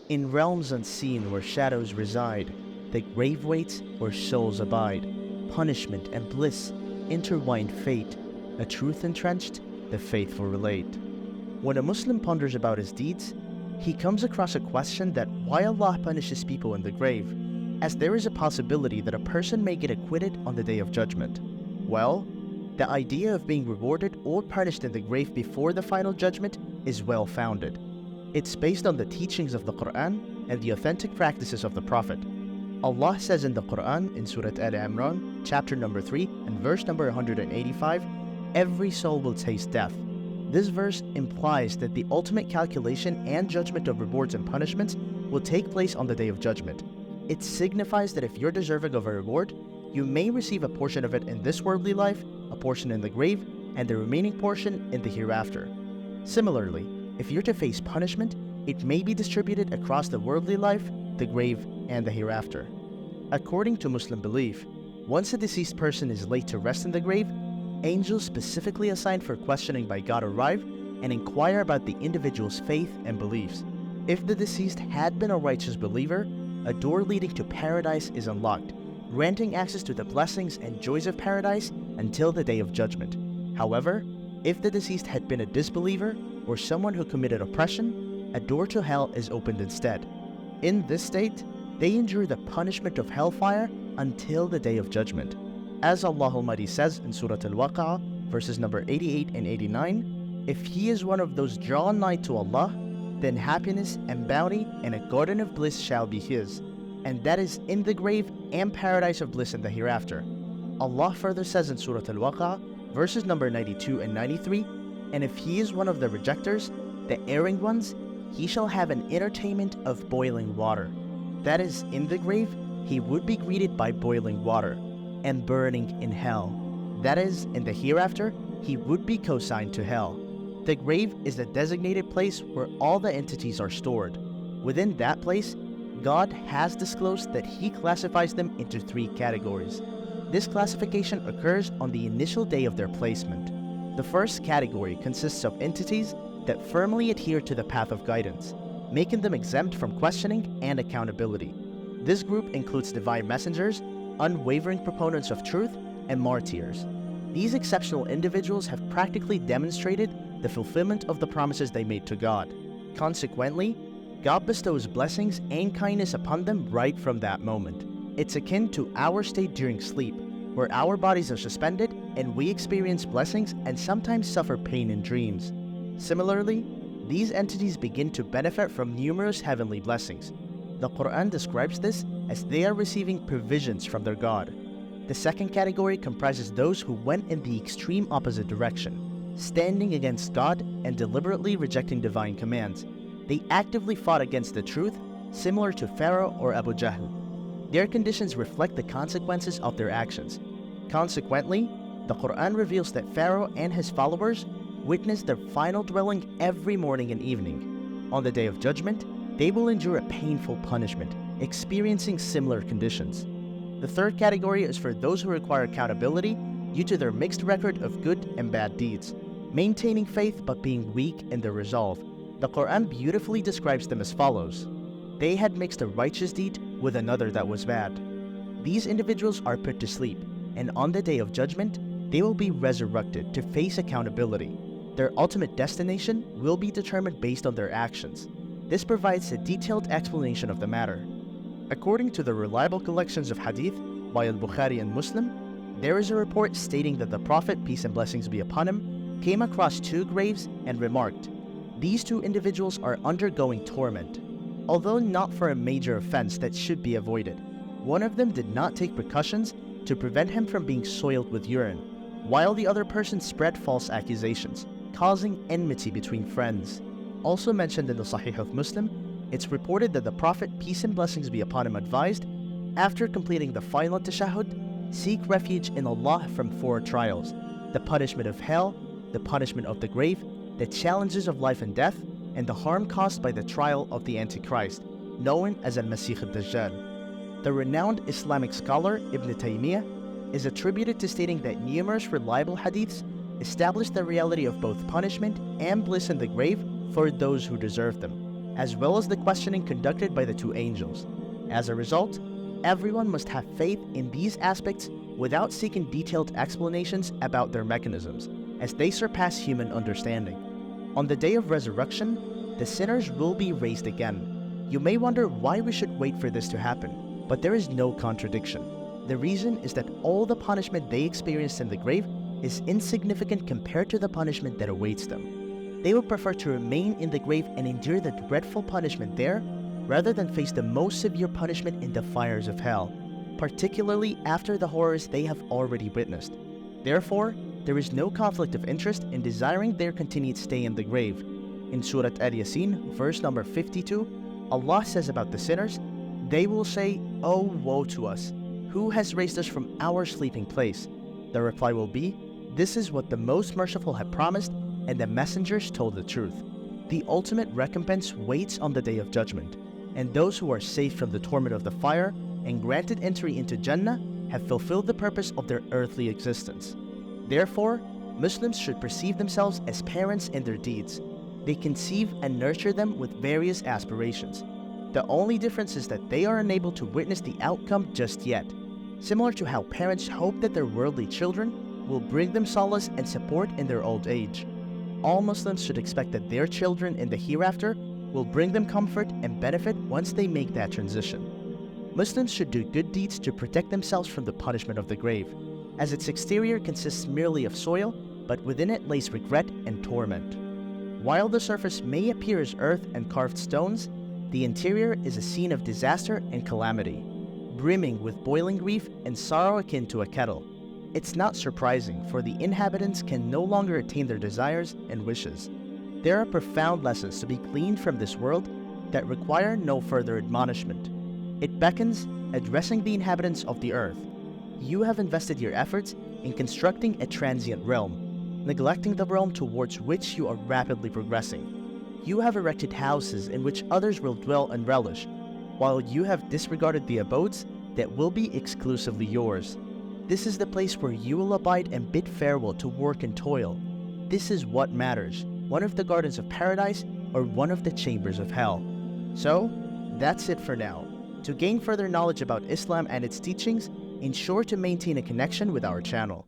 In realms unseen where shadows reside, the grave waits where souls abide. Punishment and bliss, intertwined fate, a truth entrenched, the faithful relate. When a Muslim ponders about his deeds, he comes across a question that why Allah punishes people in the grave, as there is a possibility that a person may get acquitted on the Day of Judgment. Well, the idea of being rewarded or punished in the grave before the final judgment is well-founded. It's based on the teachings of the Quran and the authentic practices of the Prophet. Allah says in the Quran in Surah Al-Imran, chapter number 3 and verse number 185, "Every soul will taste death." This verse implies that the ultimate calculation and judgment of rewards and punishments will take place on the Day of Judgment. It signifies that if you're deserving of a reward, you may receive a portion of it in this worldly life, a portion in the grave, and the remaining portion in the hereafter. Similarly, if you're to face punishment, it may be distributed across the worldly life, the grave, and the hereafter. According to Muslim belief, once a deceased person is laid to rest in the grave, angels specifically assigned for questioning by God arrive and inquire about the individual's faith and beliefs. If the deceased had been a righteous believer, a door leading to paradise is unlocked, granting access to the blessings and joys of paradise until the Day of Judgment. However, if the deceased had been a disbeliever or someone who committed oppression, a door to hell is opened instead. In this state, they endure the punishment of hellfire until the Day of Judgment. As Allah Almighty says in Surah Al-Waqa'ah, verses number 88 and 89, "If he is one of those drawn nigh to Allah, then happiness and bounty and a garden of bliss shall be his, and that is in the grave and paradise of bliss in the hereafter." Allah further says in Surah Al-Waqa'ah, verses number 92 and 93, "And if he is one of the rejectors, the erring ones, he shall have an entertainment of boiling water." That is, in the grave, he would be greeted by boiling water, and burning in hell. That is, in the hereafter, he would be consigned to hell. The grave is the designated place where all the entities are stored. Within that place, God has disclosed that he classifies them into 3 categories. This classification occurs on the initial day of their placement. The first category consists of entities that firmly adhere to the path of guidance, making them exempt from questioning and accountability. This group includes divine messengers, unwavering proponents of truth, and martyrs. These exceptional individuals have practically demonstrated the fulfillment of the promises they made to God. Consequently, God bestows blessings and kindness upon them right from that moment. It's akin to our state during sleep, where our bodies are suspended and we experience blessings and sometimes suffer pain in dreams. Similarly, these entities begin to benefit from numerous heavenly blessings. The Quran describes this as they are receiving provisions from their God. The second category comprises those who went in the extreme opposite direction, standing against God and deliberately rejecting divine commands. They actively fought against the truth, similar to Pharaoh or Abu Jahl. Their conditions reflect the consequences of their actions. Consequently, the Quran reveals that Pharaoh and his followers witness their final dwelling every morning and evening. On the Day of Judgment, they will endure a painful punishment, experiencing similar conditions. The third category is for those who require accountability due to their mixed record of good and bad deeds, maintaining faith but being weak in their resolve. The Quran beautifully describes them as follows: "They had mixed a righteous deed with another that was bad." These individuals are put to sleep, and on the Day of Judgment, they will be resurrected to face accountability. Their ultimate destination will be determined based on their actions. This provides a detailed explanation of the matter. According to the reliable collections of hadith by Al-Bukhari and Muslim, there is a report stating that the Prophet, peace and blessings be upon him, came across 2 graves and remarked, "These 2 individuals are undergoing torment." Although not for a major offense that should be avoided, one of them did not take precautions to prevent him from being soiled with urine, while the other person spread false accusations, causing enmity between friends. Also mentioned in the Sahih of Muslim, it's reported that the Prophet, peace and blessings be upon him, advised, after completing the final tashahhud, seek refuge in Allah from 4 trials: the punishment of hell, the punishment of the grave, the challenges of life and death, and the harm caused by the trial of the Antichrist, known as Al-Masih al-Dajjal. The renowned Islamic scholar Ibn Taymiyyah is attributed to stating that numerous reliable hadiths establish the reality of both punishment and bliss in the grave for those who deserve them. as well as the questioning conducted by the two angels. As a result, everyone must have faith in these aspects without seeking detailed explanations about their mechanisms, as they surpass human understanding. On the day of resurrection, the sinners will be raised again. You may wonder why we should wait for this to happen, but there is no contradiction. The reason is that all the punishment they experienced in the grave is insignificant compared to the punishment that awaits them. They would prefer to remain in the grave and endure the dreadful punishment there, rather than face the most severe punishment in the fires of hell, particularly after the horrors they have already witnessed. Therefore, there is no conflict of interest in desiring their continued stay in the grave. In Surah Al-Yasin, verse number 52, Allah says about the sinners, "They will say, 'Oh, woe to us! Who has raised us from our sleeping place?' The reply will be, 'This is what the Most Merciful had promised, and the messengers told the truth.' The ultimate recompense waits on the Day of Judgment, and those who are saved from the torment of the fire and granted entry into Jannah have fulfilled the purpose of their earthly existence. Therefore, Muslims should perceive themselves as parents in their deeds. They conceive and nurture them with various aspirations. The only difference is that they are unable to witness the outcome just yet, similar to how parents hope that their worldly children will bring them solace and support in their old age. All Muslims should expect that their children in the hereafter will bring them comfort and benefit once they make that transition. Muslims should do good deeds to protect themselves from the punishment of the grave, as its exterior consists merely of soil, but within it lays regret and torment. While the surface may appear as earth and carved stones, the interior is a scene of disaster and calamity, brimming with boiling grief and sorrow akin to a kettle. It's not surprising, for the inhabitants can no longer attain their desires and wishes. There are profound lessons to be gleaned from this world that require no further admonishment. It beckons, addressing the inhabitants of the earth. You have invested your efforts in constructing a transient realm, neglecting the realm towards which you are rapidly progressing. You have erected houses in which others will dwell and relish, while you have disregarded the abodes that will be exclusively yours. This is the place where you will abide and bid farewell to work and toil. This is what matters, one of the gardens of paradise or one of the chambers of hell. So, that's it for now. To gain further knowledge about Islam and its teachings, ensure to maintain a connection with our channel.